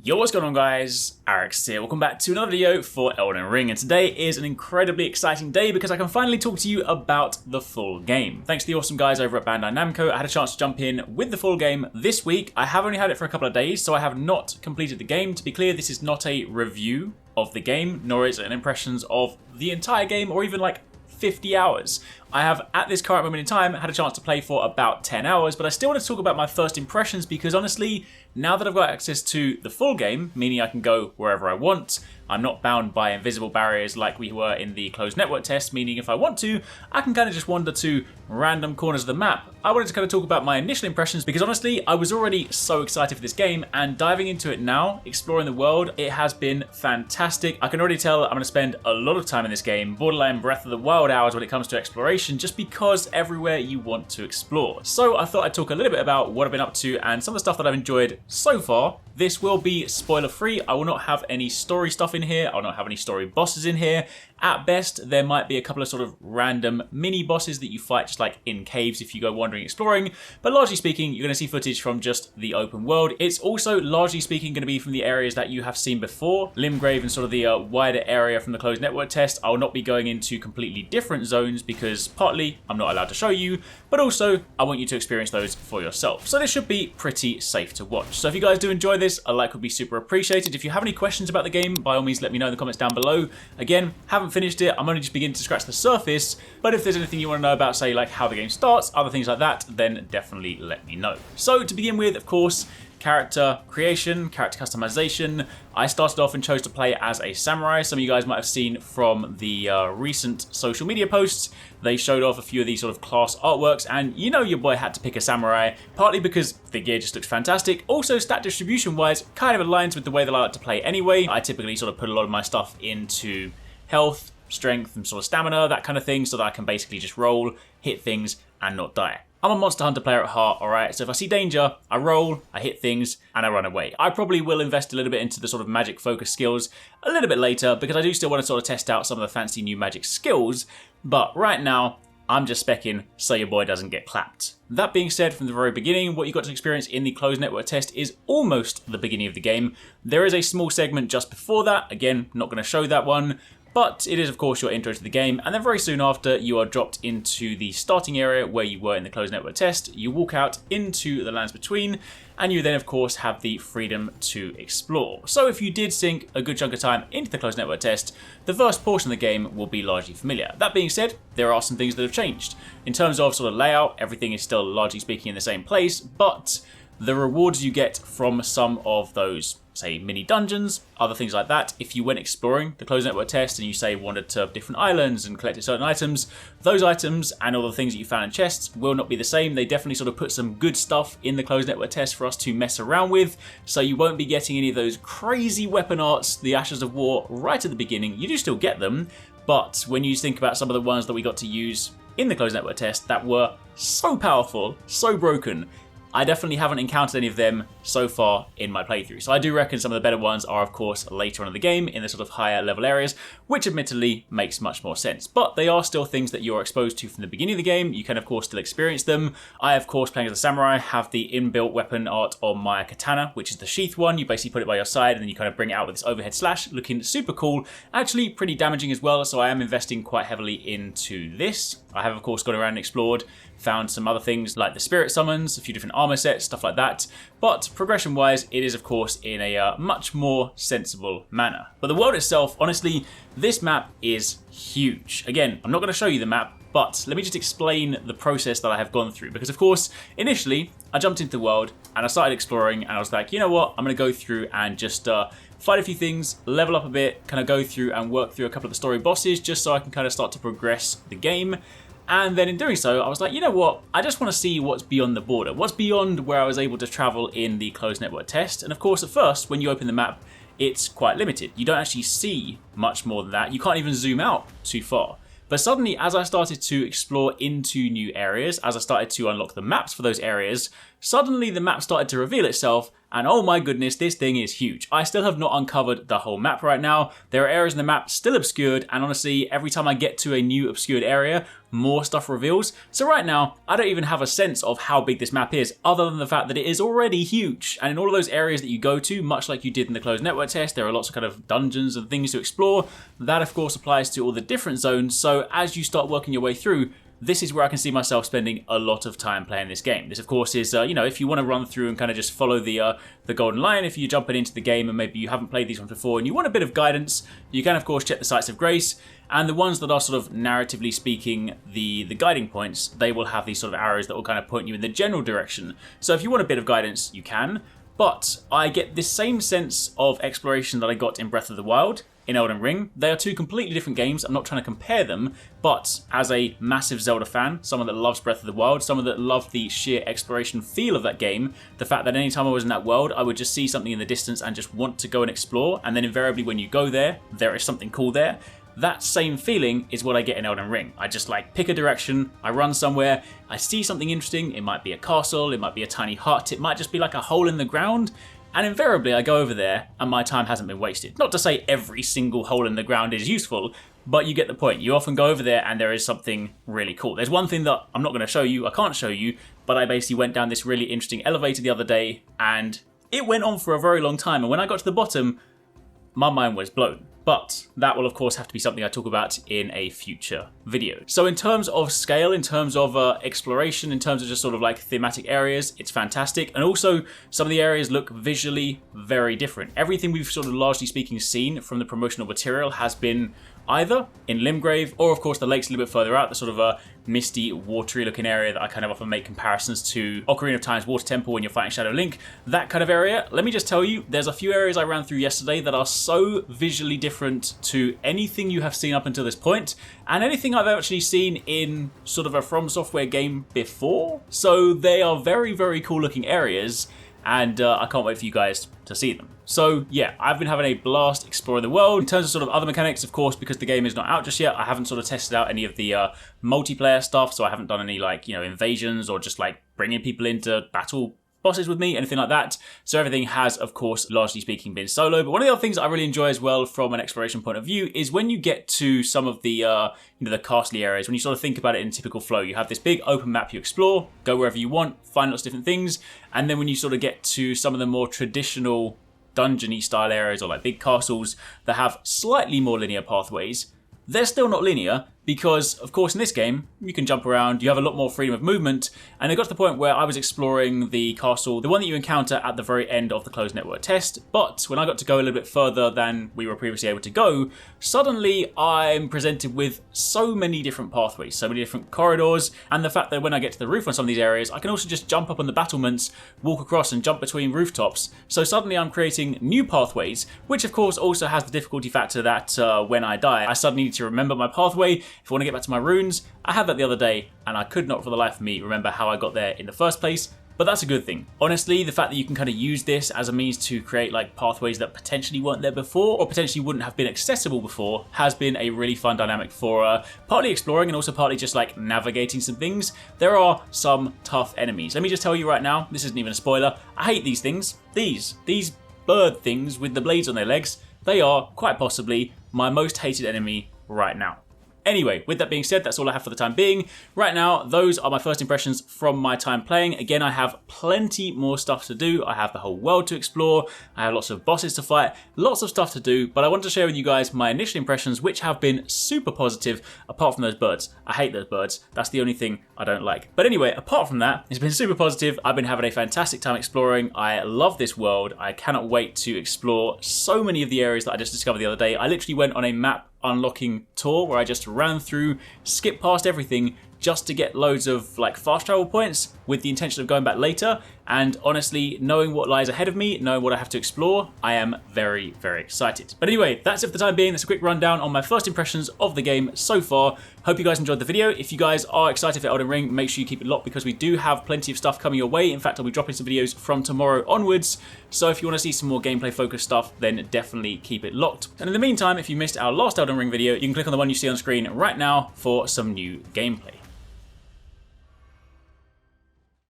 Yo, what's going on guys? HyperX here. Welcome back to another video for Elden Ring, and today is an incredibly exciting day because I can finally talk to you about the full game. Thanks to the awesome guys over at Bandai Namco, I had a chance to jump in with the full game this week. I have only had it for a couple of days, so I have not completed the game. To be clear, this is not a review of the game, nor is it an impressions of the entire game or even like 50 hours. I have, at this current moment in time, had a chance to play for about 10 hours, but I still want to talk about my first impressions because honestly, now that I've got access to the full game, meaning I can go wherever I want, I'm not bound by invisible barriers like we were in the closed network test, meaning if I want to, I can kind of just wander to random corners of the map. I wanted to kind of talk about my initial impressions because honestly, I was already so excited for this game, and diving into it now, exploring the world, it has been fantastic. I can already tell I'm going to spend a lot of time in this game, borderline Breath of the Wild hours when it comes to exploration, just because everywhere you want to explore. So I thought I'd talk a little bit about what I've been up to and some of the stuff that I've enjoyed so far. This will be spoiler free. I will not have any story stuff in here. I will not have any story bosses in here. At best, there might be a couple of sort of random mini bosses that you fight just like in caves if you go wandering exploring, but largely speaking, you're going to see footage from just the open world. It's also largely speaking going to be from the areas that you have seen before, Limgrave and sort of the wider area from the closed network test. I will not be going into completely different zones because partly I'm not allowed to show you, but also I want you to experience those for yourself. So this should be pretty safe to watch. So if you guys do enjoy this, a like would be super appreciated. If you have any questions about the game, by all means let me know in the comments down below. Again, haven't finished it, I'm only just beginning to scratch the surface, but if there's anything you want to know about, say like how the game starts, other things like that, then definitely let me know. So to begin with, of course, character creation, character customization. I started off and chose to play as a samurai. Some of you guys might have seen from the recent social media posts, they showed off a few of these sort of class artworks, and you know your boy had to pick a samurai, partly because the gear just looks fantastic. Also, stat distribution wise, kind of aligns with the way that I like to play anyway. I typically sort of put a lot of my stuff into health, strength, and sort of stamina, that kind of thing, so that I can basically just roll, hit things, and not die. I'm a Monster Hunter player at heart, alright? So if I see danger, I roll, I hit things, and I run away. I probably will invest a little bit into the sort of magic focus skills a little bit later, because I do still want to sort of test out some of the fancy new magic skills, but right now, I'm just specking so your boy doesn't get clapped. That being said, from the very beginning, what you got to experience in the closed network test is almost the beginning of the game. There is a small segment just before that, again, not going to show that one, but it is of course your intro to the game, and then very soon after you are dropped into the starting area where you were in the closed network test. You walk out into the lands between, and you then of course have the freedom to explore. So if you did sink a good chunk of time into the closed network test, the first portion of the game will be largely familiar. That being said, there are some things that have changed. In terms of sort of layout, everything is still largely speaking in the same place, but the rewards you get from some of those, say, mini dungeons, other things like that, if you went exploring the closed network test and you, say, wandered to different islands and collected certain items, those items and all the things that you found in chests will not be the same. They definitely sort of put some good stuff in the closed network test for us to mess around with, so you won't be getting any of those crazy weapon arts, the Ashes of War, right at the beginning. You do still get them, but when you think about some of the ones that we got to use in the closed network test that were so powerful, so broken, I definitely haven't encountered any of them so far in my playthrough. So I do reckon some of the better ones are of course later on in the game in the sort of higher level areas, which admittedly makes much more sense. But they are still things that you're exposed to from the beginning of the game. You can of course still experience them. I of course, playing as a samurai, have the inbuilt weapon art on my katana, which is the sheath one. You basically put it by your side and then you kind of bring it out with this overhead slash, looking super cool. Actually pretty damaging as well, so I am investing quite heavily into this. I have of course gone around and explored, found some other things like the spirit summons, a few different armor sets, stuff like that. But progression wise, it is of course in a much more sensible manner. But the world itself, honestly, this map is huge. Again, I'm not going to show you the map, but let me just explain the process that I have gone through. Because of course, initially, I jumped into the world and I started exploring and I was like, you know what, I'm going to go through and just fight a few things, level up a bit, kind of go through and work through a couple of the story bosses just so I can kind of start to progress the game. And then in doing so, I was like, you know what, I just want to see what's beyond the border. What's beyond where I was able to travel in the closed network test. And of course, at first, when you open the map, it's quite limited. You don't actually see much more than that. You can't even zoom out too far. But suddenly, as I started to explore into new areas, as I started to unlock the maps for those areas, suddenly the map started to reveal itself and oh my goodness, this thing is huge. I still have not uncovered the whole map right now. There are areas in the map still obscured, and honestly, every time I get to a new obscured area, more stuff reveals. So right now, I don't even have a sense of how big this map is, other than the fact that it is already huge. And in all of those areas that you go to, much like you did in the closed network test, there are lots of kind of dungeons and things to explore. That of course applies to all the different zones, so as you start working your way through, this is where I can see myself spending a lot of time playing this game. This, of course, is, if you want to run through and kind of just follow the golden line, if you're jumping into the game and maybe you haven't played these ones before and you want a bit of guidance, you can, of course, check the Sites of Grace. And the ones that are sort of narratively speaking, the guiding points, they will have these sort of arrows that will kind of point you in the general direction. So if you want a bit of guidance, you can. But I get this same sense of exploration that I got in Breath of the Wild in Elden Ring. They are two completely different games. I'm not trying to compare them, but as a massive Zelda fan, someone that loves Breath of the Wild, someone that loved the sheer exploration feel of that game, the fact that anytime I was in that world, I would just see something in the distance and just want to go and explore, and then invariably when you go there, there is something cool there. That same feeling is what I get in Elden Ring. I just pick a direction, I run somewhere, I see something interesting, it might be a castle, it might be a tiny hut, it might just be like a hole in the ground, and invariably I go over there and my time hasn't been wasted. Not to say every single hole in the ground is useful, but you get the point. You often go over there and there is something really cool. There's one thing that I'm not going to show you, I can't show you, but I basically went down this really interesting elevator the other day and it went on for a very long time, and when I got to the bottom, my mind was blown. But that will of course have to be something I talk about in a future video. So in terms of scale, in terms of exploration, in terms of just sort of thematic areas, it's fantastic. And also some of the areas look visually very different. Everything we've sort of largely speaking seen from the promotional material has been either in Limgrave or of course the lake's a little bit further out, the sort of a misty, watery looking area that I kind of often make comparisons to Ocarina of Time's Water Temple when you're fighting Shadow Link, that kind of area. Let me just tell you, there's a few areas I ran through yesterday that are so visually different to anything you have seen up until this point, and anything I've actually seen in sort of a From Software game before. So they are very, very cool looking areas, and I can't wait for you guys to see them. So yeah, I've been having a blast exploring the world. In terms of sort of other mechanics, of course, because the game is not out just yet, I haven't sort of tested out any of the multiplayer stuff, so I haven't done any invasions or just bringing people into battle bosses with me, anything like that. So everything has, of course, largely speaking, been solo. But one of the other things I really enjoy as well from an exploration point of view is when you get to some of the the castly areas, when you sort of think about it in typical flow. You have this big open map you explore, go wherever you want, find lots of different things, and then when you sort of get to some of the more traditional dungeon-y style areas or big castles that have slightly more linear pathways, they're still not linear because, of course, in this game, you can jump around, you have a lot more freedom of movement, and it got to the point where I was exploring the castle, the one that you encounter at the very end of the closed network test, but when I got to go a little bit further than we were previously able to go, suddenly I'm presented with so many different pathways, so many different corridors, and the fact that when I get to the roof on some of these areas, I can also just jump up on the battlements, walk across and jump between rooftops, so suddenly I'm creating new pathways, which of course also has the difficulty factor that when I die, I suddenly need to remember my pathway. If I want to get back to my runes, I had that the other day and I could not for the life of me remember how I got there in the first place, but that's a good thing. Honestly, the fact that you can kind of use this as a means to create pathways that potentially weren't there before or potentially wouldn't have been accessible before has been a really fun dynamic for partly exploring and also partly just navigating some things. There are some tough enemies. Let me just tell you right now, this isn't even a spoiler, I hate these things. These bird things with the blades on their legs, they are quite possibly my most hated enemy right now. Anyway, with that being said, that's all I have for the time being. Right now, those are my first impressions from my time playing. Again, I have plenty more stuff to do. I have the whole world to explore. I have lots of bosses to fight, lots of stuff to do, but I want to share with you guys my initial impressions, which have been super positive, apart from those birds. I hate those birds. That's the only thing I don't like. But anyway, apart from that, it's been super positive. I've been having a fantastic time exploring. I love this world. I cannot wait to explore so many of the areas that I just discovered the other day. I literally went on a map unlocking tour where I just ran through, skipped past everything just to get loads of fast travel points with the intention of going back later. And honestly, knowing what lies ahead of me, knowing what I have to explore, I am very, very excited. But anyway, that's it for the time being. That's a quick rundown on my first impressions of the game so far. Hope you guys enjoyed the video. If you guys are excited for Elden Ring, make sure you keep it locked because we do have plenty of stuff coming your way. In fact, I'll be dropping some videos from tomorrow onwards. So if you want to see some more gameplay focused stuff, then definitely keep it locked. And in the meantime, if you missed our last Elden Ring video, you can click on the one you see on screen right now for some new gameplay.